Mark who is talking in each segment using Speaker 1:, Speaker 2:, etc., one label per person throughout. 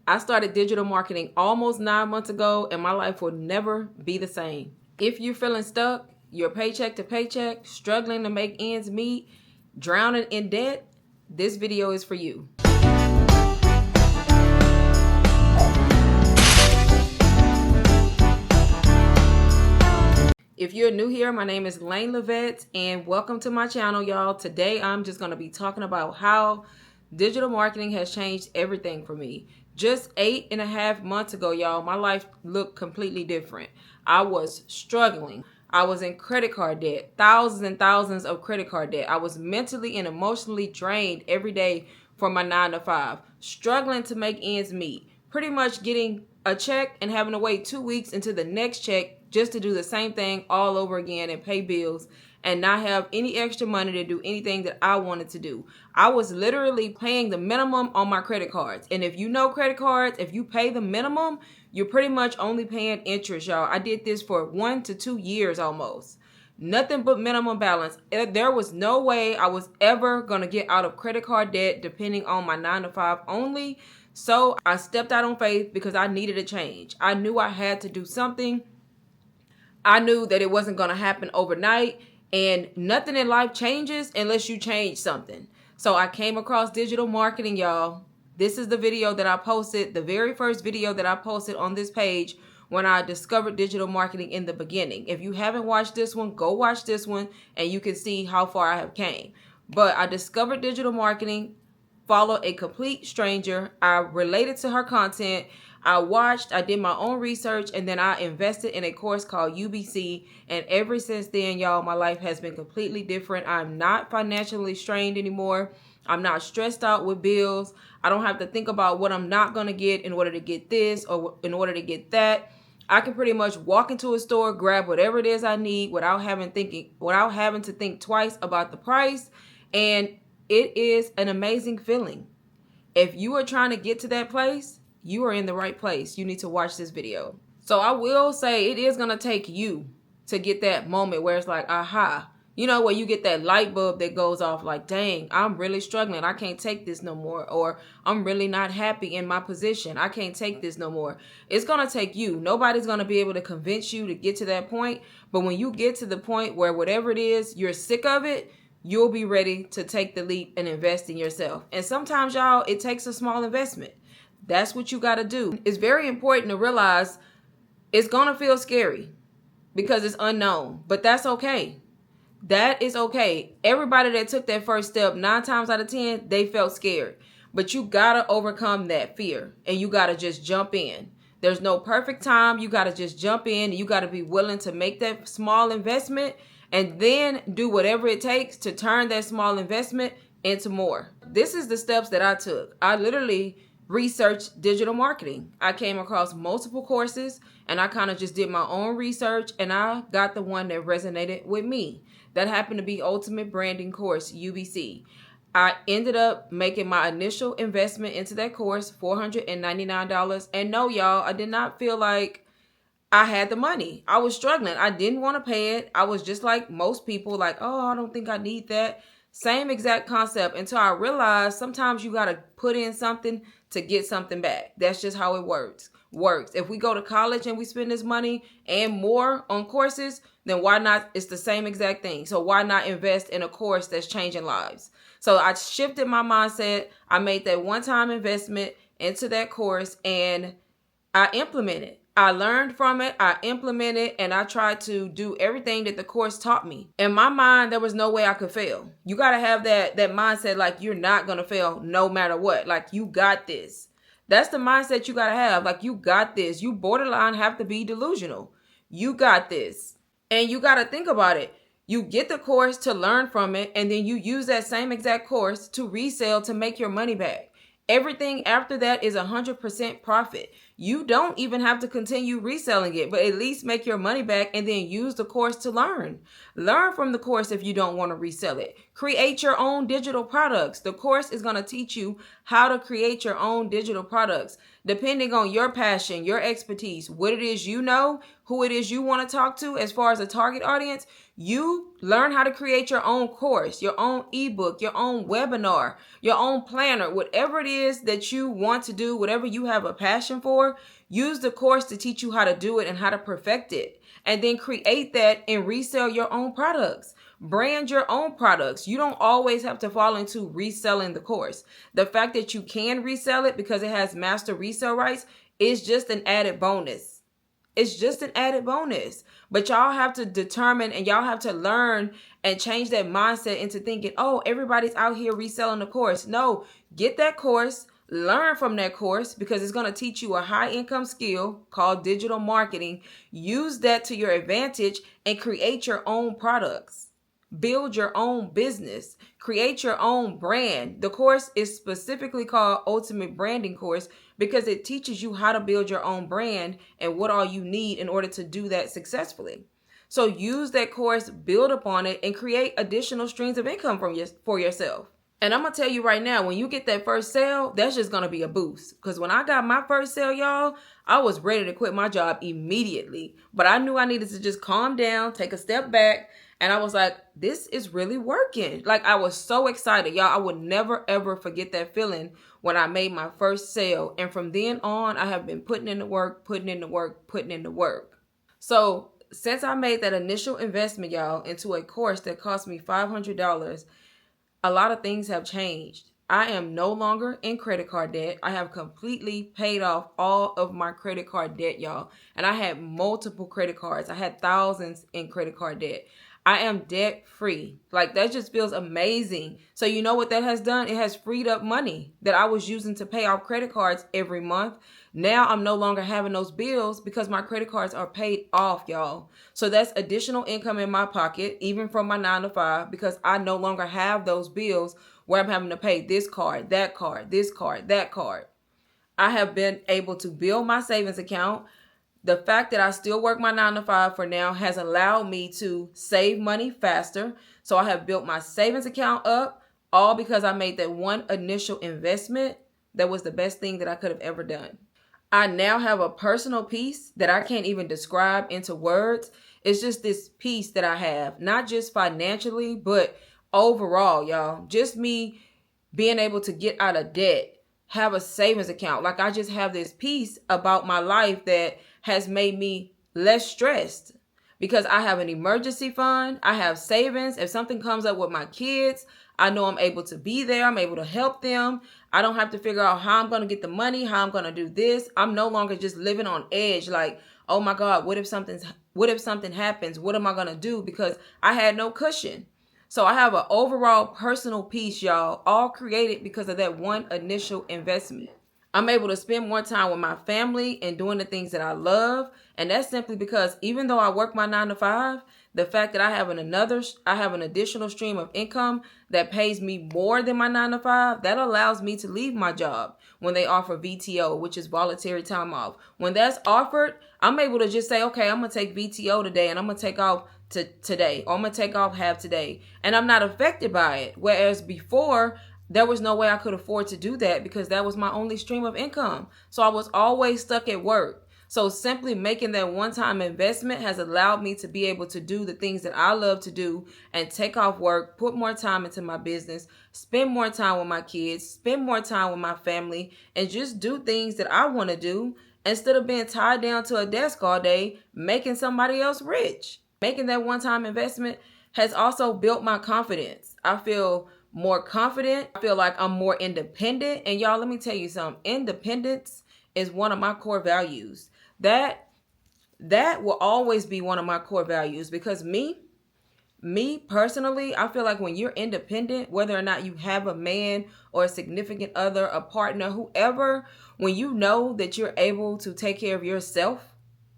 Speaker 1: I started digital marketing almost 9 months ago, and my life will never be the same. If you're feeling stuck, you're paycheck to paycheck, struggling to make ends meet, drowning in debt, this video is for you. If you're new here, my name is Lane Levette, and welcome to my channel, y'all. Today, I'm just going to be talking about how digital marketing has changed everything for me. Just 8.5 months ago, y'all, my life looked completely different. I was struggling. I was in credit card debt, thousands and thousands of credit card debt. I was mentally and emotionally drained every day from my 9 to 5, struggling to make ends meet, pretty much getting a check and having to wait 2 weeks into the next check just to do the same thing all over again and pay bills and not have any extra money to do anything that I wanted to do. I was literally paying the minimum on my credit cards. And if you know credit cards, if you pay the minimum, you're pretty much only paying interest, y'all. I did this for 1 to 2 years almost. Nothing but minimum balance. There was no way I was ever going to get out of credit card debt depending on my 9 to 5 only. So I stepped out on faith because I needed a change. I knew I had to do something. I knew that it wasn't going to happen overnight, and nothing in life changes unless you change something. So I came across digital marketing, y'all. This is the video that I posted, the very first video that I posted on this page when I discovered digital marketing in the beginning. If you haven't watched this one, go watch this one and you can see how far I have came. But I discovered digital marketing, followed a complete stranger. I related to her content. I watched, I did my own research, and then I invested in a course called UBC. And ever since then, y'all, my life has been completely different. I'm not financially strained anymore. I'm not stressed out with bills. I don't have to think about what I'm not going to get in order to get this or in order to get that. I can pretty much walk into a store, grab whatever it is I need without having to think twice about the price. And it is an amazing feeling. If you are trying to get to that place, you are in the right place. You need to watch this video. So I will say it is going to take you to get that moment where it's like, aha, you know, where you get that light bulb that goes off like, dang, I'm really struggling. I can't take this no more. Or I'm really not happy in my position. I can't take this no more. It's going to take you. Nobody's going to be able to convince you to get to that point. But when you get to the point where whatever it is, you're sick of it, you'll be ready to take the leap and invest in yourself. And sometimes, y'all, it takes a small investment. That's what you got to do. It's very important to realize it's going to feel scary because it's unknown, but that's okay. That is okay. Everybody that took that first step, 9 times out of 10, they felt scared, but you got to overcome that fear and you got to just jump in. There's no perfect time. You got to just jump in. You got to be willing to make that small investment and then do whatever it takes to turn that small investment into more. This is the steps that I took. I literally researched digital marketing. I came across multiple courses and I kind of just did my own research and I got the one that resonated with me. That happened to be Ultimate Branding Course, UBC. I ended up making my initial investment into that course, $499. And no, y'all, I did not feel like I had the money. I was struggling. I didn't want to pay it. I was just like most people, like, oh, I don't think I need that. Same exact concept until I realized sometimes you got to put in something to get something back. That's just how it works. If we go to college and we spend this money and more on courses, then why not? It's the same exact thing. So why not invest in a course that's changing lives? So I shifted my mindset. I made that one-time investment into that course and I implemented. I learned from it, I implemented, and I tried to do everything that the course taught me. In my mind, there was no way I could fail. You got to have that mindset like you're not going to fail no matter what. Like you got this. That's the mindset you got to have. Like you got this. You borderline have to be delusional. You got this. And you got to think about it. You get the course to learn from it, and then you use that same exact course to resell to make your money back. Everything after that is 100% profit. You don't even have to continue reselling it, but at least make your money back and then use the course to learn. Learn from the course if you don't want to resell it. Create your own digital products. The course is going to teach you how to create your own digital products, depending on your passion, your expertise, what it is you know, who it is you want to talk to as far as a target audience. You learn how to create your own course, your own ebook, your own webinar, your own planner, whatever it is that you want to do, whatever you have a passion for, use the course to teach you how to do it and how to perfect it. And then create that and resell your own products. Brand your own products. You don't always have to fall into reselling the course. The fact that you can resell it because it has master resale rights is just an added bonus. It's just an added bonus. But y'all have to determine and y'all have to learn and change that mindset into thinking, oh, everybody's out here reselling the course. No, get that course, learn from that course because it's going to teach you a high income skill called digital marketing. Use that to your advantage and create your own products. Build your own business. Create your own brand. The course is specifically called Ultimate Branding Course because it teaches you how to build your own brand and what all you need in order to do that successfully. So use that course, build upon it, and create additional streams of income for yourself. And I'm going to tell you right now, when you get that first sale, that's just going to be a boost. Because when I got my first sale, y'all, I was ready to quit my job immediately. But I knew I needed to just calm down, take a step back. And I was like, this is really working. Like, I was so excited. Y'all, I would never, ever forget that feeling when I made my first sale. And from then on, I have been putting in the work, putting in the work, putting in the work. So since I made that initial investment, y'all, into a course that cost me $500, a lot of things have changed. I am no longer in credit card debt. I have completely paid off all of my credit card debt, y'all. And I had multiple credit cards. I had thousands in credit card debt. I am debt free. Like, that just feels amazing. So you know what that has done? It has freed up money that I was using to pay off credit cards every month. Now I'm no longer having those bills because my credit cards are paid off, y'all. So that's additional income in my pocket, even from my 9-to-5, because I no longer have those bills where I'm having to pay this card, that card, this card, that card. I have been able to build my savings account. The fact that I still work my 9-to-5 for now has allowed me to save money faster. So I have built my savings account up, all because I made that one initial investment that was the best thing that I could have ever done. I now have a personal peace that I can't even describe into words. It's just this peace that I have, not just financially, but overall, y'all. Just me being able to get out of debt, have a savings account. Like, I just have this peace about my life that has made me less stressed because I have an emergency fund. I have savings. If something comes up with my kids, I know I'm able to be there. I'm able to help them. I don't have to figure out how I'm going to get the money, how I'm going to do this. I'm no longer just living on edge. Like, oh my God, what if something happens? What am I going to do? Because I had no cushion. So I have an overall personal peace, y'all, all created because of that one initial investment. I'm able to spend more time with my family and doing the things that I love. And that's simply because even though I work my 9-to-5, the fact that I have an additional stream of income that pays me more than my 9-to-5, that allows me to leave my job when they offer VTO, which is voluntary time off. When that's offered, I'm able to just say, okay, I'm going to take VTO today and I'm going to take off today, or I'm going to take off half today. And I'm not affected by it. Whereas before, there was no way I could afford to do that because that was my only stream of income. So I was always stuck at work. So simply making that one-time investment has allowed me to be able to do the things that I love to do and take off work, put more time into my business, spend more time with my kids, spend more time with my family, and just do things that I want to do instead of being tied down to a desk all day, making somebody else rich. Making that one-time investment has also built my confidence. I feel more confident. I feel like I'm more independent. And y'all, let me tell you something. Independence is one of my core values. That will always be one of my core values because me personally, I feel like when you're independent, whether or not you have a man or a significant other, a partner, whoever, when you know that you're able to take care of yourself,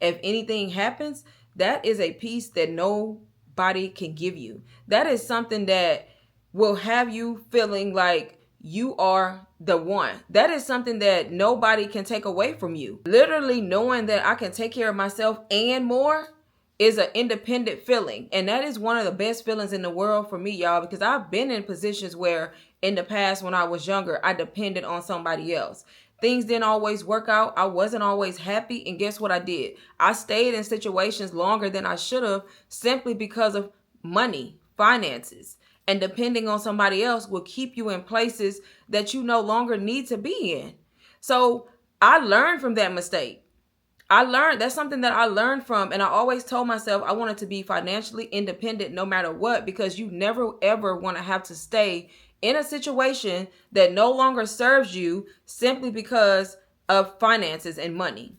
Speaker 1: if anything happens, that is a peace that nobody can give you. That is something that will have you feeling like you are the one. That is something that nobody can take away from you. Literally knowing that I can take care of myself and more is an independent feeling. And that is one of the best feelings in the world for me, y'all, because I've been in positions where in the past when I was younger, I depended on somebody else. Things didn't always work out. I wasn't always happy. And guess what I did? I stayed in situations longer than I should have simply because of money, finances, and depending on somebody else will keep you in places that you no longer need to be in. So I learned from that mistake. That's something that I learned from. And I always told myself I wanted to be financially independent no matter what, because you never ever want to have to stay in a situation that no longer serves you simply because of finances and money.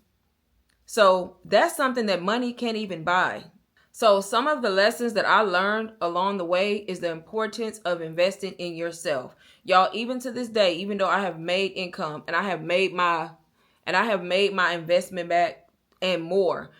Speaker 1: So that's something that money can't even buy. So some of the lessons that I learned along the way is the importance of investing in yourself. Y'all, even to this day, even though I have made income and I have made my investment back and more,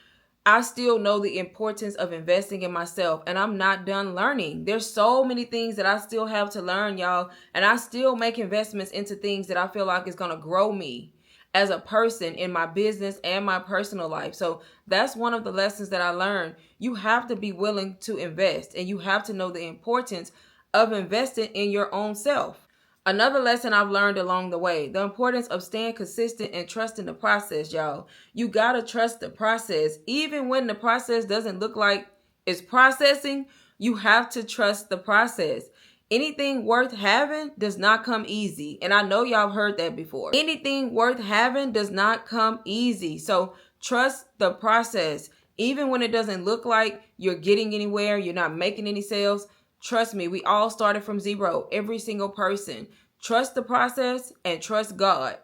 Speaker 1: I still know the importance of investing in myself, and I'm not done learning. There's so many things that I still have to learn, y'all, and I still make investments into things that I feel like is going to grow me as a person in my business and my personal life. So that's one of the lessons that I learned. You have to be willing to invest, and you have to know the importance of investing in your own self. Another lesson I've learned along the way, the importance of staying consistent and trusting the process, y'all. You gotta trust the process. Even when the process doesn't look like it's processing, you have to trust the process. Anything worth having does not come easy. And I know y'all have heard that before. Anything worth having does not come easy. So trust the process. Even when it doesn't look like you're getting anywhere, you're not making any sales, trust me, we all started from zero, every single person. Trust the process and trust God.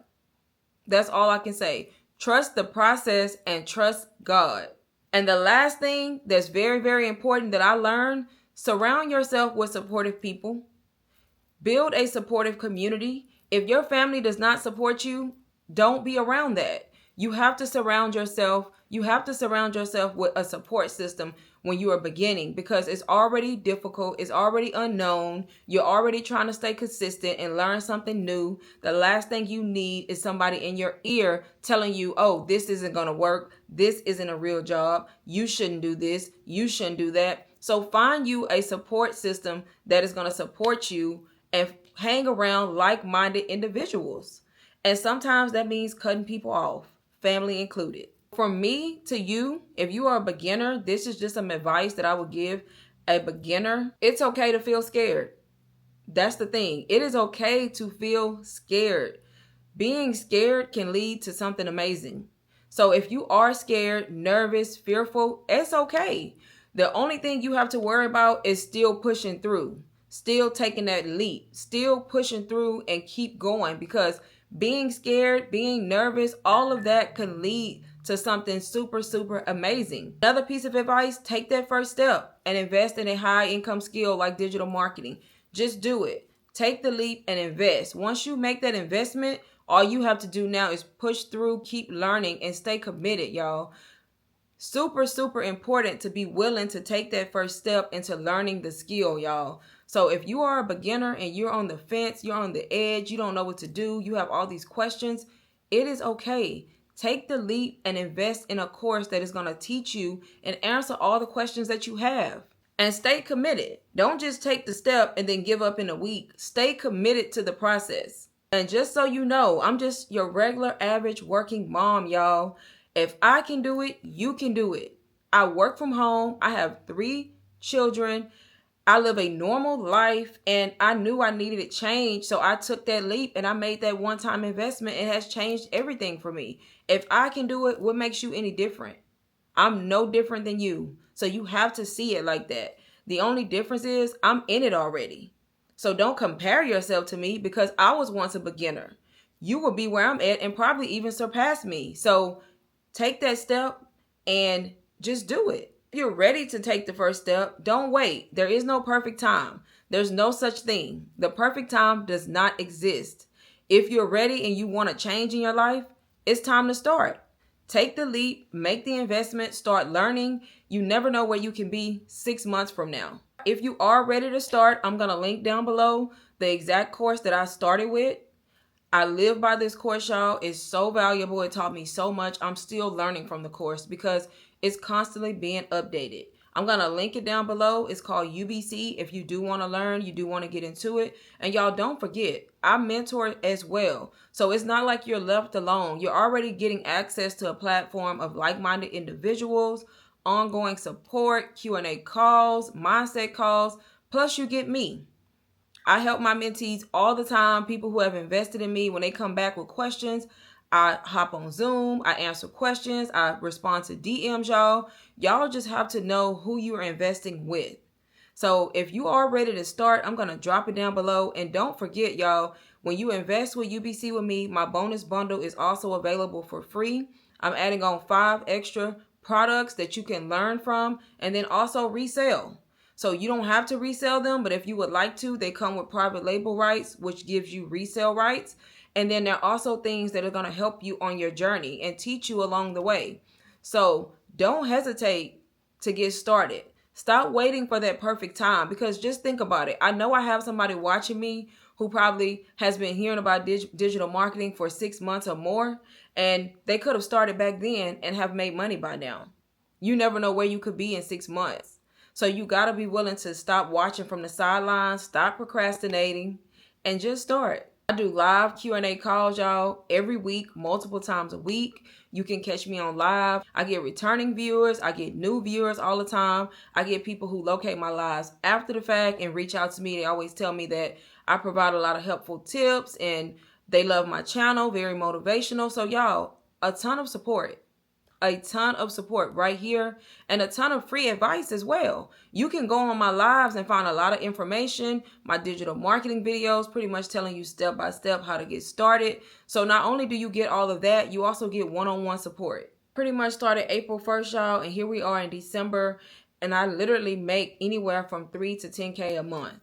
Speaker 1: That's all I can say. Trust the process and trust God. And the last thing that's very, very important that I learned, surround yourself with supportive people. Build a supportive community. If your family does not support you, don't be around that. You have to surround yourself with a support system when you are beginning, because it's already difficult. It's already unknown. You're already trying to stay consistent and learn something new. The last thing you need is somebody in your ear telling you, oh, this isn't going to work. This isn't a real job. You shouldn't do this. You shouldn't do that. So find you a support system that is going to support you and hang around like-minded individuals. And sometimes that means cutting people off, family included. From me to you, if you are a beginner, this is just some advice that I would give a beginner. It's okay to feel scared. That's the thing. It is okay to feel scared. Being scared can lead to something amazing. So if you are scared, nervous, fearful, it's okay. The only thing you have to worry about is still pushing through, still taking that leap, still pushing through and keep going, because being scared, being nervous, all of that can lead to something super, super amazing. Another piece of advice, take that first step and invest in a high income skill like digital marketing. Just do it. Take the leap and invest. Once you make that investment, all you have to do now is push through, keep learning, and stay committed, y'all. Super, super important to be willing to take that first step into learning the skill, y'all. So if you are a beginner and you're on the fence, you're on the edge, you don't know what to do, you have all these questions, it is okay. Take the leap and invest in a course that is going to teach you and answer all the questions that you have. And stay committed. Don't just take the step and then give up in a week. Stay committed to the process. And just so you know, I'm just your regular average working mom, y'all. If I can do it, you can do it. I work from home. I have 3 children. I live a normal life, and I knew I needed a change. So I took that leap and I made that one-time investment. It has changed everything for me. If I can do it, what makes you any different? I'm no different than you. So you have to see it like that. The only difference is I'm in it already. So don't compare yourself to me, because I was once a beginner. You will be where I'm at and probably even surpass me. So take that step and just do it. If you're ready to take the first step, don't wait. There is no perfect time. There's no such thing. The perfect time does not exist. If you're ready and you want to change in your life, it's time to start. Take the leap, make the investment, start learning. You never know where you can be 6 months from now. If you are ready to start, I'm going to link down below the exact course that I started with. I live by this course, y'all. It's so valuable. It taught me so much. I'm still learning from the course because it's constantly being updated. I'm going to link it down below. It's called UBC. If you do want to learn, you do want to get into it. And y'all, don't forget, I mentor as well. So it's not like you're left alone. You're already getting access to a platform of like-minded individuals, ongoing support, Q&A calls, mindset calls, plus you get me. I help my mentees all the time, people who have invested in me. When they come back with questions, I hop on Zoom, I answer questions, I respond to DMs, y'all. Y'all just have to know who you are investing with. So if you are ready to start, I'm going to drop it down below. And don't forget, y'all, when you invest with UBC with me, my bonus bundle is also available for free. I'm adding on 5 extra products that you can learn from and then also resell. So you don't have to resell them, but if you would like to, they come with private label rights, which gives you resale rights. And then there are also things that are going to help you on your journey and teach you along the way. So don't hesitate to get started. Stop waiting for that perfect time, because just think about it. I know I have somebody watching me who probably has been hearing about digital marketing for 6 months or more, and they could have started back then and have made money by now. You never know where you could be in 6 months. So you got to be willing to stop watching from the sidelines, stop procrastinating, and just start. I do live Q&A calls, y'all, every week, multiple times a week. You can catch me on live. I get returning viewers. I get new viewers all the time. I get people who locate my lives after the fact and reach out to me. They always tell me that I provide a lot of helpful tips and they love my channel, very motivational. So y'all, a ton of support. A ton of support right here and a ton of free advice as well. You can go on my lives and find a lot of information, my digital marketing videos, pretty much telling you step by step how to get started. So not only do you get all of that, you also get one-on-one support. Pretty much started April 1st, y'all, and here we are in December, and I literally make anywhere from 3 to 10K a month.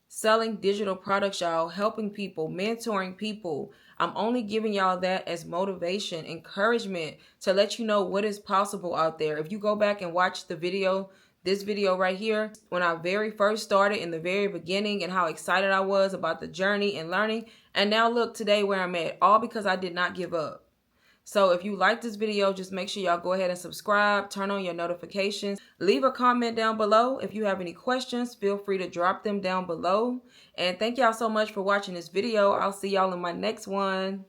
Speaker 1: Selling digital products, y'all, helping people, mentoring people. I'm only giving y'all that as motivation, encouragement to let you know what is possible out there. If you go back and watch the video, this video right here, when I very first started in the very beginning and how excited I was about the journey and learning. And now look today where I'm at, all because I did not give up. So if you like this video, just make sure y'all go ahead and subscribe, turn on your notifications, leave a comment down below. If you have any questions, feel free to drop them down below. And thank y'all so much for watching this video. I'll see y'all in my next one.